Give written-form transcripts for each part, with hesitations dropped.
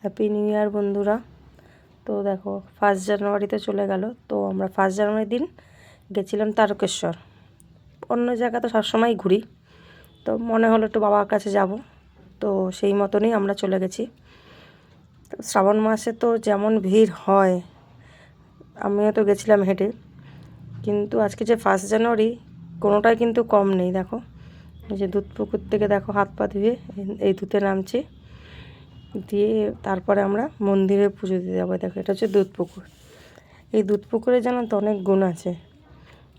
Happy new year বন্ধুরা। তো দেখো 1 জানুয়ারিতে চলে গেল। তো আমরা 1 জানুয়ারির দিন গেছিলাম তারকেশ্বর। অন্য জায়গা তো সবসময় ঘুরি, তো মনে হলো একটু বাবার কাছে যাব, তো সেই মতনই আমরা চলে গেছি। তো শ্রাবণ মাসে তো যেমন ভিড় হয়, আমিও তো গেছিলাম হেঁটে, কিন্তু আজকে যে 1 জানুয়ারি কোনোটাই কিন্তু কম নেই। দেখো এই যে দুধ পুকুর থেকে দেখো হাত পা ধুয়ে এই দুধে নামছি, দিয়ে তারপরে আমরা মন্দিরে পুজো দিতে যাবো। দেখো এটা হচ্ছে দুধ পুকুর। এই দুধ পুকুরে জানো তো অনেক গুণ আছে,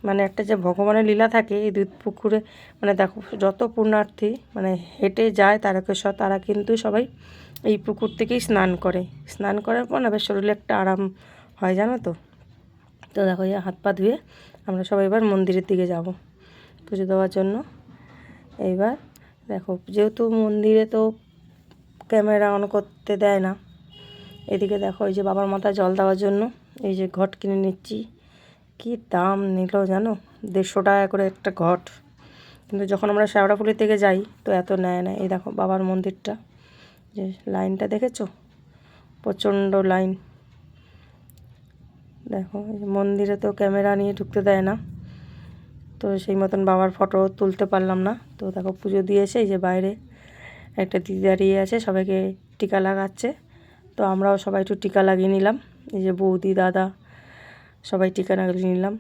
মানে একটা যে ভগবানের লীলা থাকে এই দুধ পুকুরে। মানে দেখো যত পুণ্যার্থী মানে হেঁটে যায় তারকেশ্বর, তারা কিন্তু সবাই এই পুকুর থেকেই স্নান করে। স্নান করার পর না বেশ শরীরে একটা আরাম হয়, জানো তো। তো দেখো এই হাত পা ধুয়ে আমরা সবাই এবার মন্দিরের দিকে যাব পুজো দেওয়ার জন্য। এইবার দেখো যেহেতু মন্দিরে তো ক্যামেরা অন করতে দেয় না, এদিকে দেখো এই যে বাবার মাথায় জল দেওয়ার জন্য এই যে ঘট কিনে নিচ্ছি। কি দাম নিল জানো, 150 টাকা করে একটা ঘট। কিন্তু যখন আমরা শেওড়াফুলি থেকে যাই তো এত নেয় না। এই দেখো বাবার মন্দিরটা, যে লাইনটা দেখেছো, প্রচণ্ড লাইন। দেখো মন্দিরে তো ক্যামেরা নিয়ে ঢুকতে দেয় না, তো সেই মতন বাবার ফটো তুলতে পারলাম না। তো দেখো পুজো দিয়ে এসে এই যে বাইরে একটা দিদি দাঁড়িয়ে আছে, সবাইকে টিকা লাগাচ্ছে। তো আমরাও সবাই একটু টিকা লাগিয়ে নিলাম, এই যে বৌদি দাদা সবাই টিকা লাগিয়ে নিলাম।